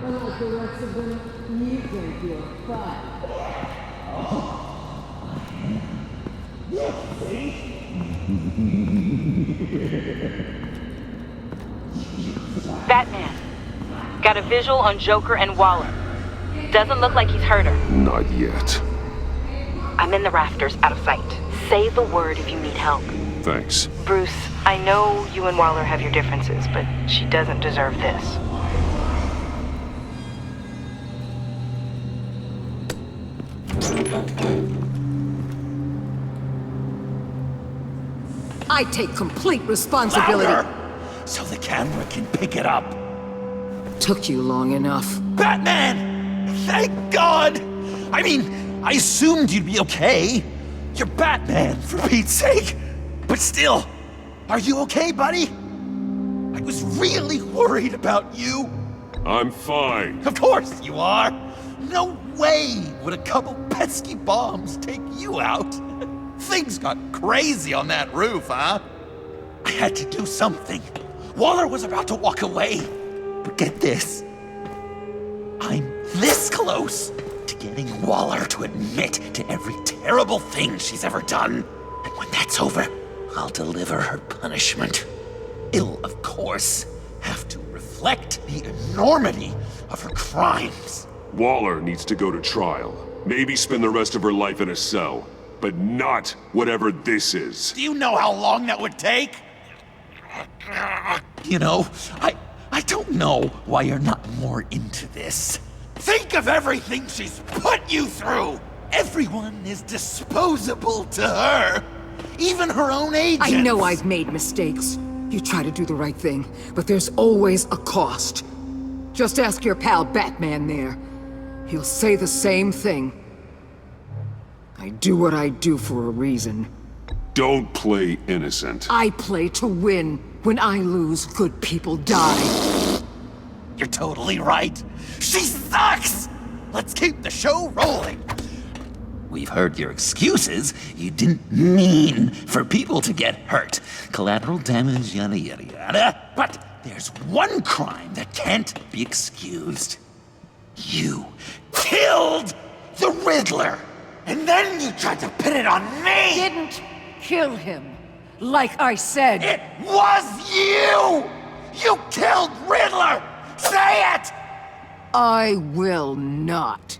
Unlike the rest of them, you think you're fun. Batman. Got a visual on Joker and Waller. Doesn't look like he's hurt her. Not yet. I'm in the rafters, out of sight. Say the word if you need help. Thanks. Bruce, I know you and Waller have your differences, but she doesn't deserve this. I take complete responsibility. Louder! So the camera can pick it up. Took you long enough. Batman! Thank God! I mean, I assumed you'd be okay. You're Batman, for Pete's sake. But still, are you okay, buddy? I was really worried about you. I'm fine. Of course you are. No way would a couple pesky bombs take you out. Things got crazy on that roof, huh? I had to do something. Waller was about to walk away. But get this. I'm this close to getting Waller to admit to every terrible thing she's ever done. And when that's over, I'll deliver her punishment. It'll, of course, have to reflect the enormity of her crimes. Waller needs to go to trial. Maybe spend the rest of her life in a cell. But not whatever this is. Do you know how long that would take? You know, I don't know why you're not more into this. Think of everything she's put you through! Everyone is disposable to her. Even her own agents. I know I've made mistakes. You try to do the right thing, but there's always a cost. Just ask your pal Batman there. He'll say the same thing. I do what I do for a reason. Don't play innocent. I play to win. When I lose, good people die. You're totally right. She sucks! Let's keep the show rolling. We've heard your excuses. You didn't mean for people to get hurt. Collateral damage, yada yada yada. But there's one crime that can't be excused. You killed the Riddler! And then you tried to pin it on me! Didn't kill him, like I said. It was you! You killed Riddler! Say it! I will not.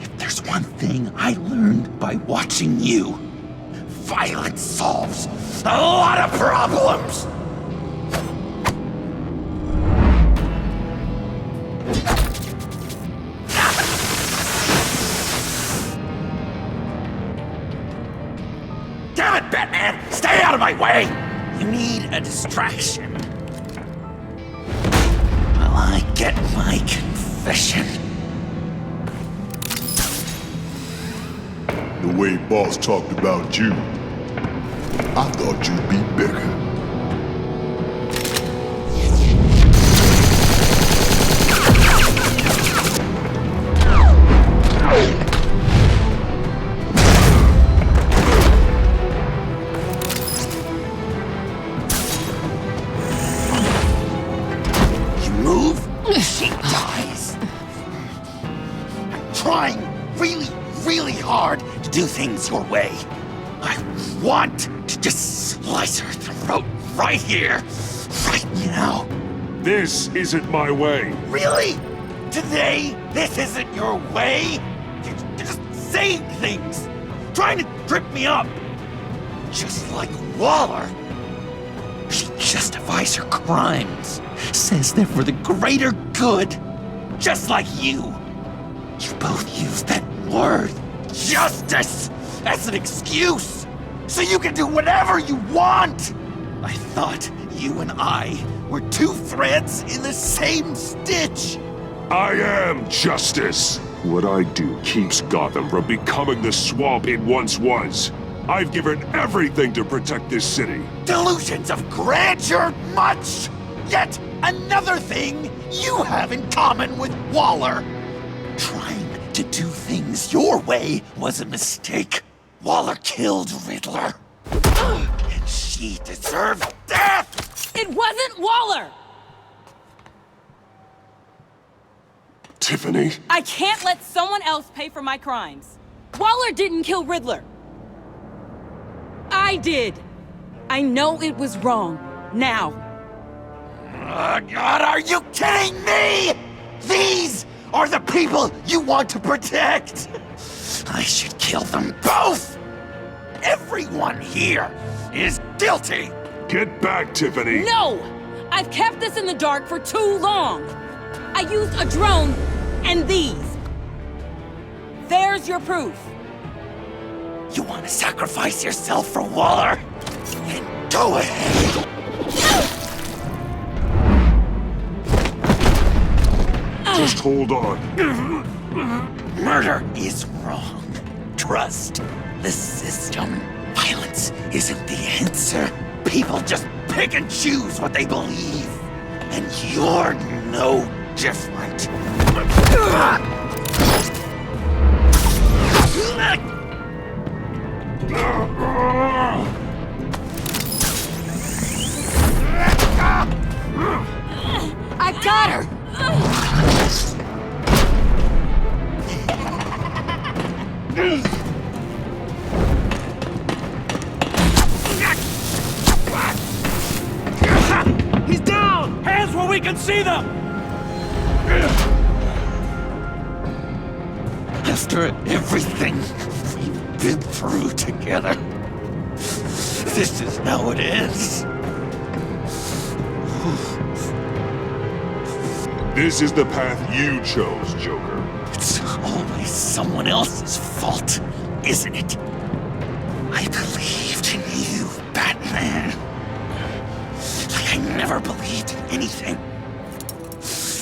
If there's one thing I learned by watching you, violence solves a lot of problems! Damn it, Batman! Stay out of my way! You need a distraction. While I get my confession. The way Boss talked about you, I thought you'd be bigger. She dies. I'm trying really hard to do things your way. I want to just slice her throat right here, right now. This isn't my way. Really? Today, this isn't your way? You're just saying things, trying to trip me up. Just like Waller. She justifies her crimes, says they're for the greater good, just like you. You both use that word, justice, as an excuse, so you can do whatever you want. I thought you and I were two threads in the same stitch. I am justice. What I do keeps Gotham from becoming the swamp it once was. I've given everything to protect this city. Delusions of grandeur much! Yet another thing you have in common with Waller. Trying to do things your way was a mistake. Waller killed Riddler. And she deserved death! It wasn't Waller! Tiffany? I can't let someone else pay for my crimes. Waller didn't kill Riddler. I did. I know it was wrong. Now. God, are you kidding me? These are the people you want to protect. I should kill them both. Everyone here is guilty. Get back, Tiffany! No! I've kept this in the dark for too long. I used a drone and these. There's your proof. You want to sacrifice yourself for Waller? Then go ahead. Just hold on. Murder is wrong. Trust the system. Violence isn't the answer. People just pick and choose what they believe. And you're no different. I got her! He's down! Hands where we can see them! After everything we've been through together, this is how it is. This is the path you chose, Joker. It's always someone else's fault, isn't it? I believed in you, Batman. Like I never believed in anything.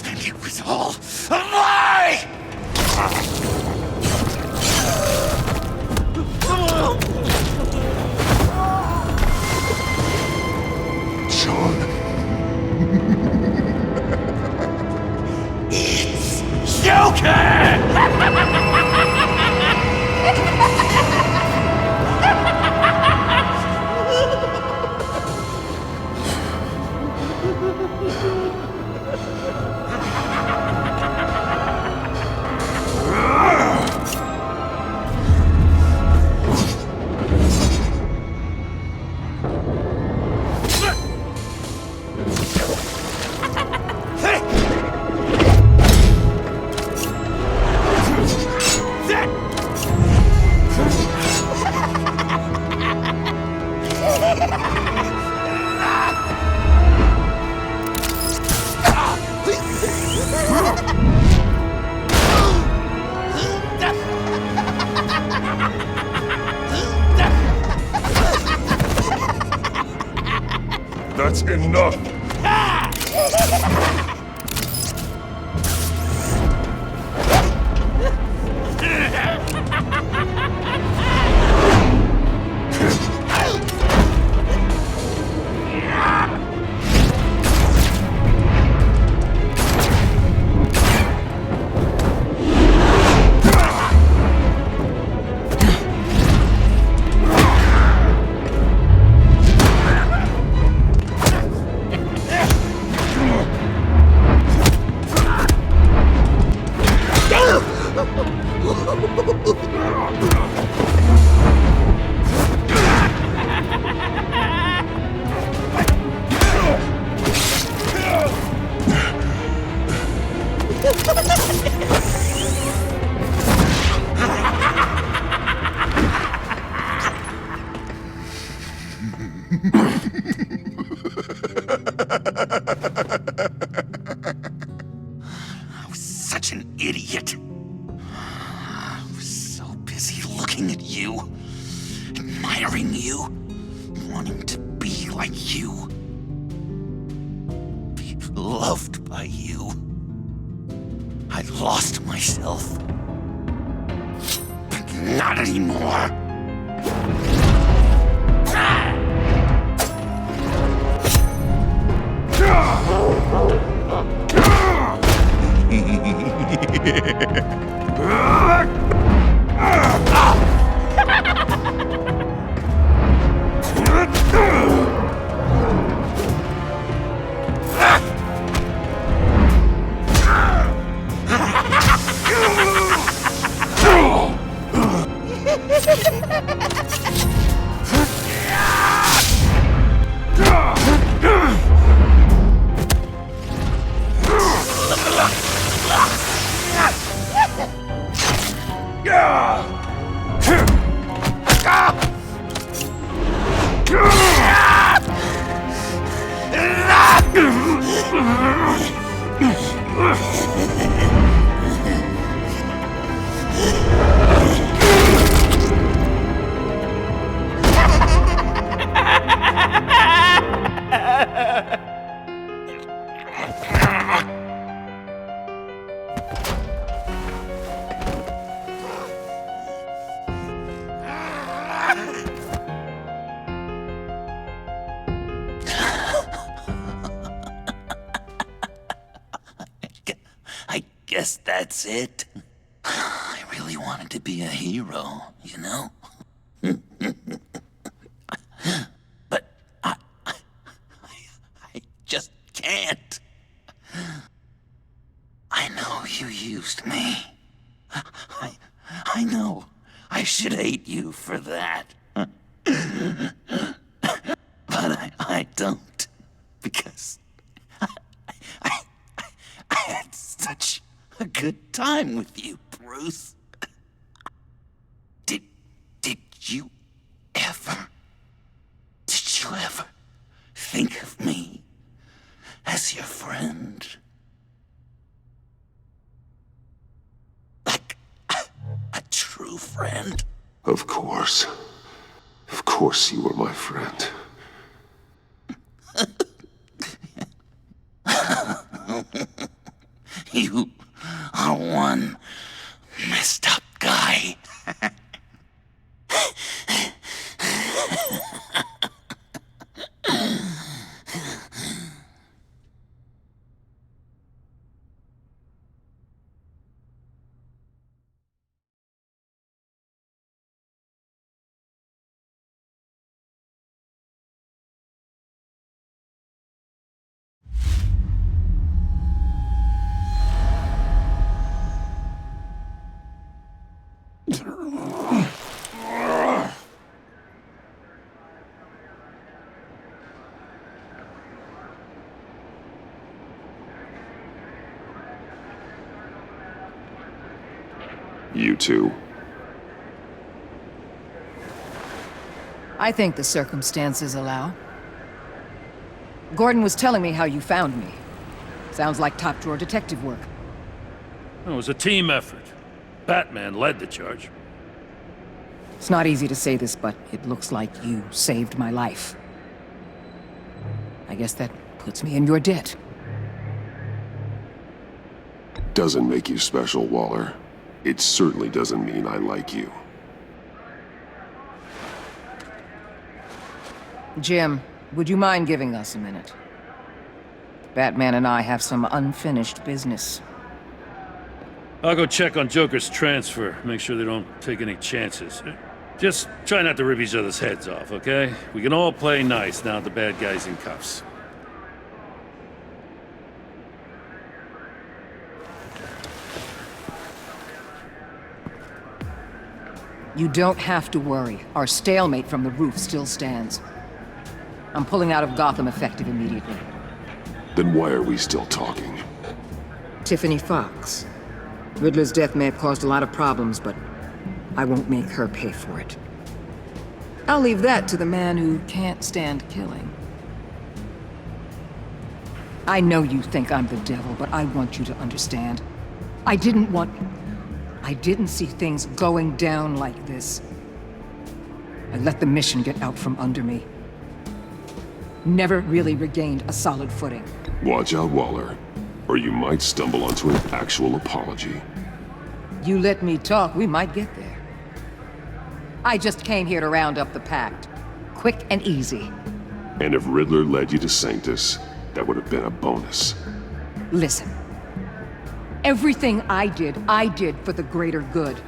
And it was all a lie! Sean. It's Joker! That's enough! I was such an idiot. I was so busy looking at you, admiring you, wanting to be like you, be loved by you. I lost myself. But not anymore. I guess that's it. I really wanted to be a hero, you know? But I just can't. I know you used me. I know. I should hate you for that. But I don't. Because I had such a good time with you, Bruce. Did you ever think of me as your friend? Like a true friend? Of course. Of course you were my friend. You are one messed up guy. You too. I think the circumstances allow. Gordon was telling me how you found me. Sounds like top-drawer detective work. It was a team effort. Batman led the charge. It's not easy to say this, but it looks like you saved my life. I guess that puts me in your debt. Doesn't make you special, Waller. It certainly doesn't mean I like you. Jim, would you mind giving us a minute? Batman and I have some unfinished business. I'll go check on Joker's transfer, make sure they don't take any chances. Just try not to rip each other's heads off, okay? We can all play nice now that the bad guy's in cuffs. You don't have to worry. Our stalemate from the roof still stands. I'm pulling out of Gotham effective immediately. Then why are we still talking? Tiffany Fox. Riddler's death may have caused a lot of problems, but I won't make her pay for it. I'll leave that to the man who can't stand killing. I know you think I'm the devil, but I want you to understand. I didn't see things going down like this. I let the mission get out from under me. Never really regained a solid footing. Watch out, Waller. Or you might stumble onto an actual apology. You let me talk, we might get there. I just came here to round up the Pact. Quick and easy. And if Riddler led you to Sanctus, that would have been a bonus. Listen. Everything I did for the greater good.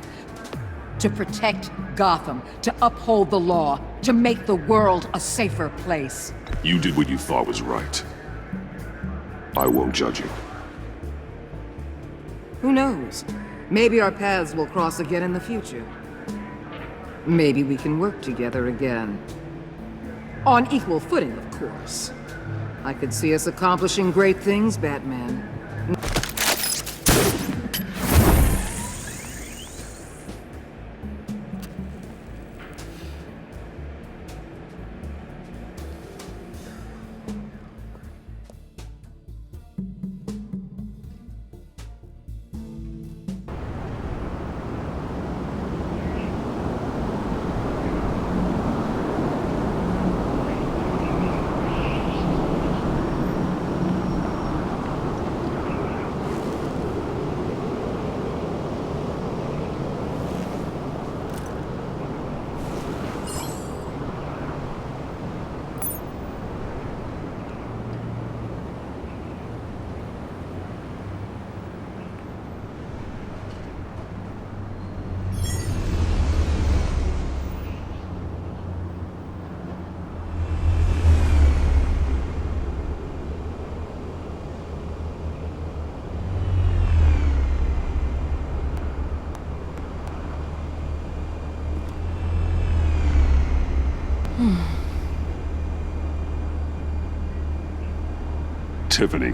To protect Gotham, to uphold the law, to make the world a safer place. You did what you thought was right. I won't judge you. Who knows? Maybe our paths will cross again in the future. Maybe we can work together again. On equal footing, of course. I could see us accomplishing great things, Batman. Tiffany,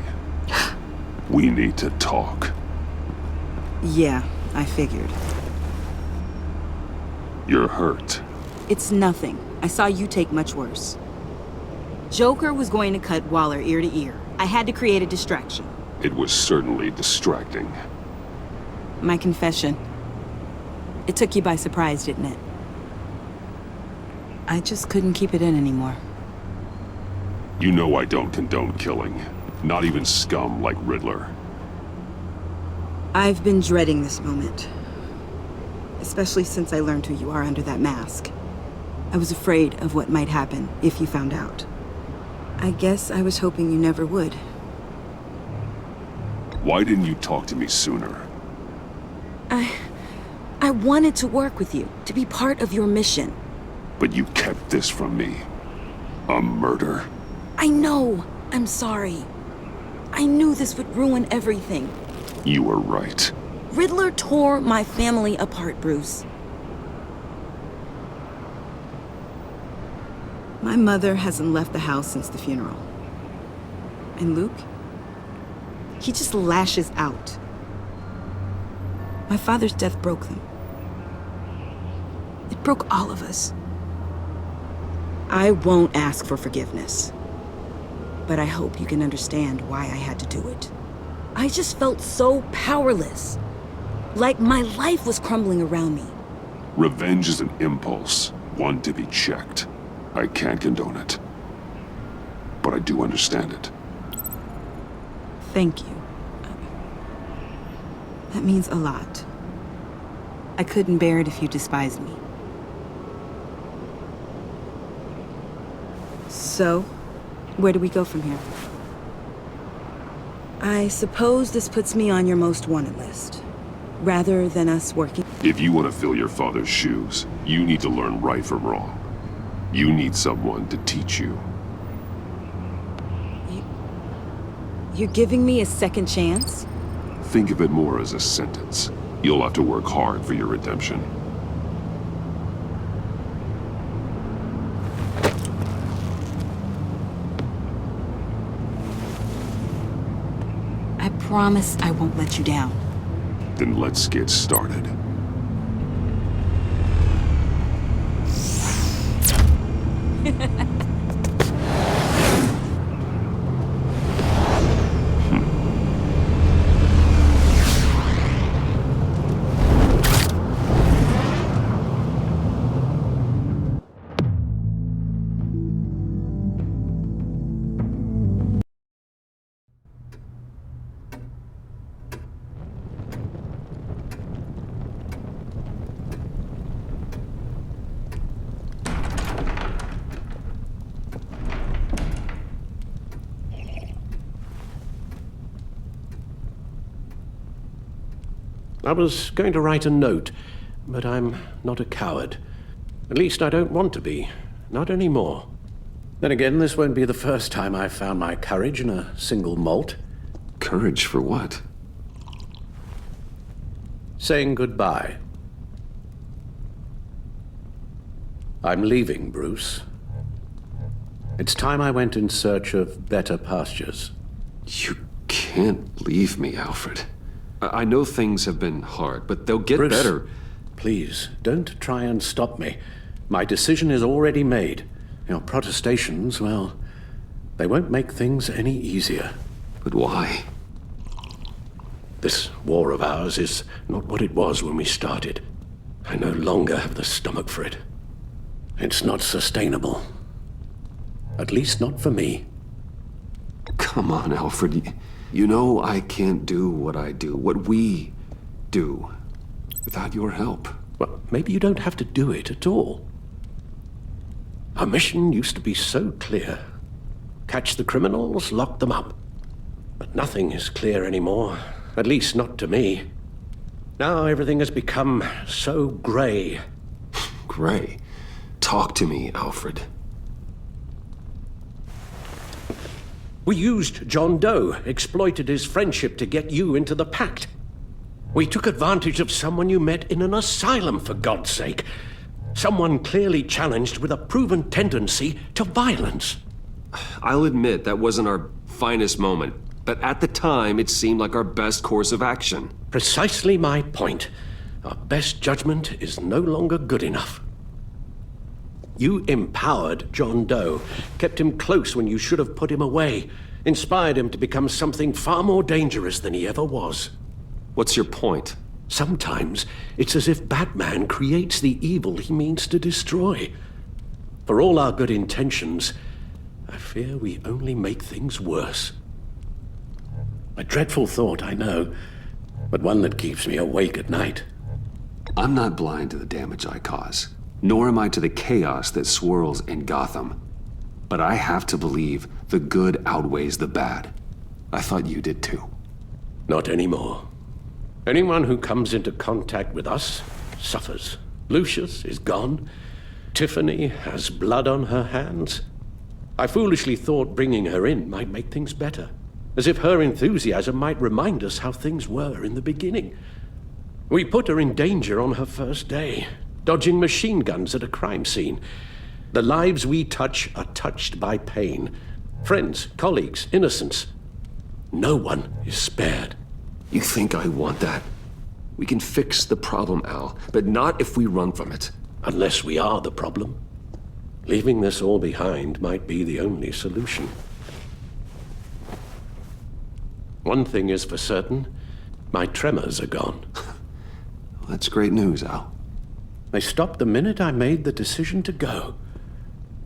we need to talk. Yeah, I figured. You're hurt. It's nothing. I saw you take much worse. Joker was going to cut Waller ear to ear. I had to create a distraction. It was certainly distracting. My confession. It took you by surprise, didn't it? I just couldn't keep it in anymore. You know I don't condone killing. Not even scum like Riddler. I've been dreading this moment. Especially since I learned who you are under that mask. I was afraid of what might happen if you found out. I guess I was hoping you never would. Why didn't you talk to me sooner? I wanted to work with you, to be part of your mission. But you kept this from me. A murder? I know. I'm sorry. I knew this would ruin everything. You were right. Riddler tore my family apart, Bruce. My mother hasn't left the house since the funeral. And Luke? He just lashes out. My father's death broke them. It broke all of us. I won't ask for forgiveness. But I hope you can understand why I had to do it. I just felt so powerless. Like my life was crumbling around me. Revenge is an impulse, one to be checked. I can't condone it. But I do understand it. Thank you. That means a lot. I couldn't bear it if you despised me. So, where do we go from here? I suppose this puts me on your most wanted list. Rather than us working... If you want to fill your father's shoes, you need to learn right from wrong. You need someone to teach you. You're giving me a second chance? Think of it more as a sentence. You'll have to work hard for your redemption. I promise I won't let you down. Then let's get started. I was going to write a note, but I'm not a coward. At least I don't want to be. Not anymore. Then again, this won't be the first time I've found my courage in a single malt. Courage for what? Saying goodbye. I'm leaving, Bruce. It's time I went in search of better pastures. You can't leave me, Alfred. I know things have been hard, but they'll get Bruce, better. Please, don't try and stop me. My decision is already made. Your protestations, well, they won't make things any easier. But why? This war of ours is not what it was when we started. I no longer have the stomach for it. It's not sustainable. At least not for me. Come on, Alfred. You know I can't do what I do, what we do, without your help. Well, maybe you don't have to do it at all. Our mission used to be so clear. Catch the criminals, lock them up. But nothing is clear anymore, at least not to me. Now everything has become so gray. Gray? Talk to me, Alfred. We used John Doe, exploited his friendship to get you into the pact. We took advantage of someone you met in an asylum, for God's sake. Someone clearly challenged with a proven tendency to violence. I'll admit that wasn't our finest moment, but at the time it seemed like our best course of action. Precisely my point. Our best judgment is no longer good enough. You empowered John Doe, kept him close when you should have put him away, inspired him to become something far more dangerous than he ever was. What's your point? Sometimes it's as if Batman creates the evil he means to destroy. For all our good intentions, I fear we only make things worse. A dreadful thought, I know, but one that keeps me awake at night. I'm not blind to the damage I cause, nor am I to the chaos that swirls in Gotham. But I have to believe the good outweighs the bad. I thought you did too. Not anymore. Anyone who comes into contact with us suffers. Lucius is gone. Tiffany has blood on her hands. I foolishly thought bringing her in might make things better, as if her enthusiasm might remind us how things were in the beginning. We put her in danger on her first day, dodging machine guns at a crime scene. The lives we touch are touched by pain. Friends, colleagues, innocents. No one is spared. You think I want that? We can fix the problem, Al, but not if we run from it. Unless we are the problem. Leaving this all behind might be the only solution. One thing is for certain, my tremors are gone. That's great news, Al. They stopped the minute I made the decision to go.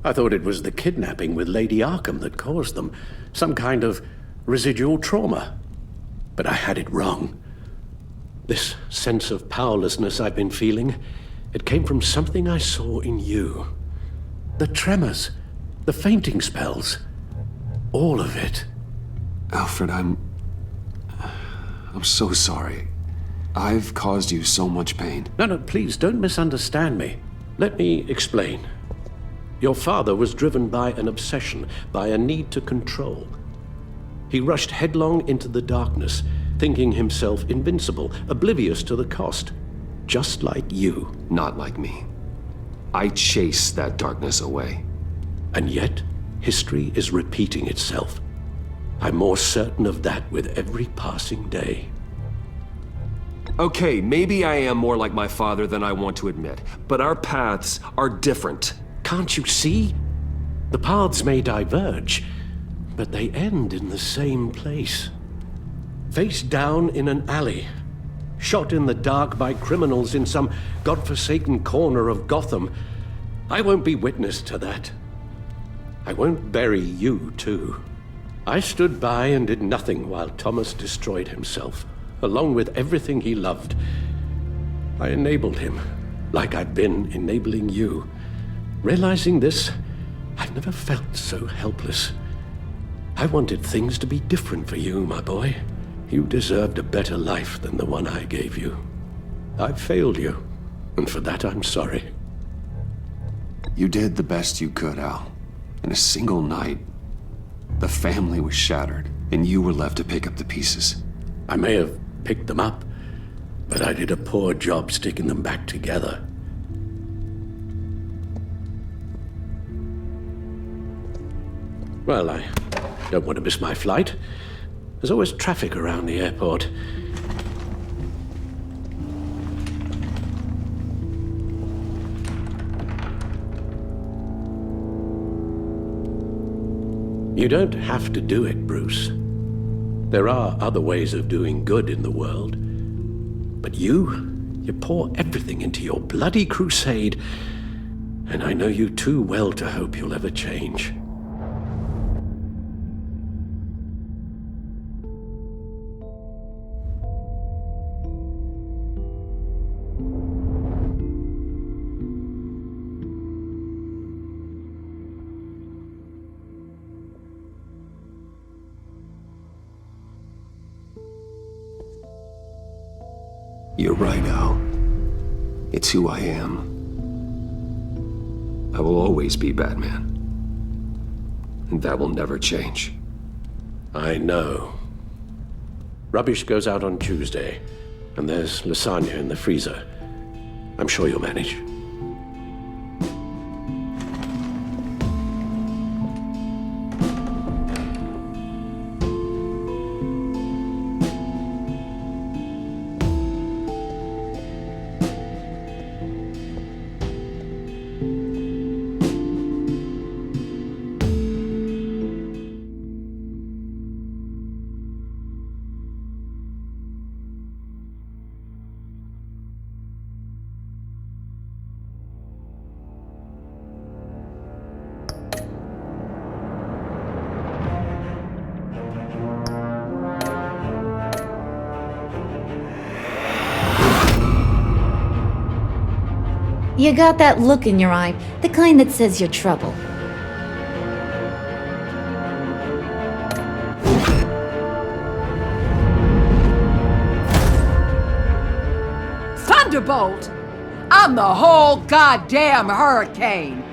I thought it was the kidnapping with Lady Arkham that caused them, some kind of residual trauma. But I had it wrong. This sense of powerlessness I've been feeling, it came from something I saw in you. The tremors, the fainting spells, all of it. Alfred, I'm so sorry. I've caused you so much pain. No, please don't misunderstand me. Let me explain. Your father was driven by an obsession, by a need to control. He rushed headlong into the darkness, thinking himself invincible, oblivious to the cost. Just like you. Not like me. I chased that darkness away. And yet, history is repeating itself. I'm more certain of that with every passing day. Okay, maybe I am more like my father than I want to admit, but our paths are different. Can't you see? The paths may diverge, but they end in the same place. Face down in an alley, shot in the dark by criminals in some godforsaken corner of Gotham. I won't be witness to that. I won't bury you, too. I stood by and did nothing while Thomas destroyed himself, along with everything he loved. I enabled him, like I've been enabling you. Realizing this, I've never felt so helpless. I wanted things to be different for you, my boy. You deserved a better life than the one I gave you. I failed you, and for that I'm sorry. You did the best you could, Al. In a single night, the family was shattered, and you were left to pick up the pieces. I may have picked them up, but I did a poor job sticking them back together. Well, I don't want to miss my flight. There's always traffic around the airport. You don't have to do it, Bruce. There are other ways of doing good in the world. But you pour everything into your bloody crusade, and I know you too well to hope you'll ever change. You're right, Al. It's who I am. I will always be Batman. And that will never change. I know. Rubbish goes out on Tuesday, and there's lasagna in the freezer. I'm sure you'll manage. You got that look in your eye, the kind that says you're trouble. Thunderbolt! I'm the whole goddamn hurricane!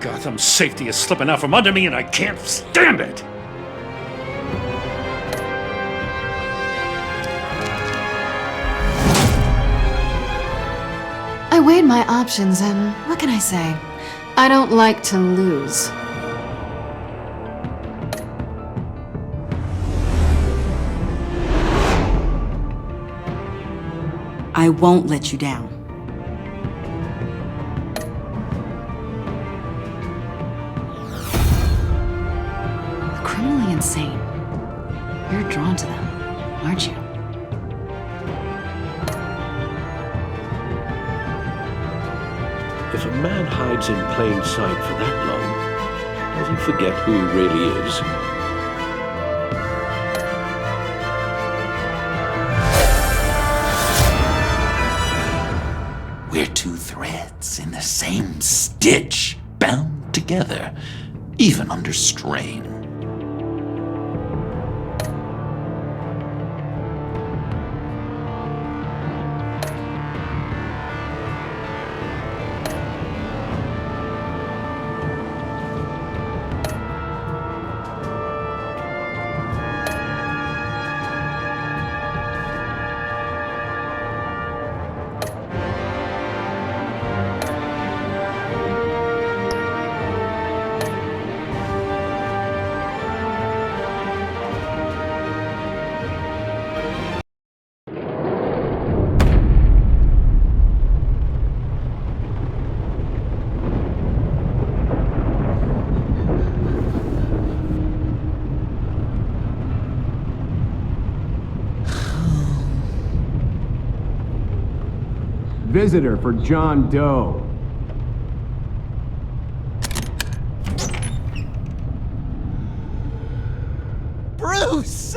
Gotham's safety is slipping out from under me and I can't stand it! I weighed my options, and what can I say? I don't like to lose. I won't let you down. The criminally insane. You're drawn to them, aren't you? If a man hides in plain sight for that long, does he forget who he really is? We're two threads in the same stitch, bound together, even under strain. Visitor for John Doe. Bruce!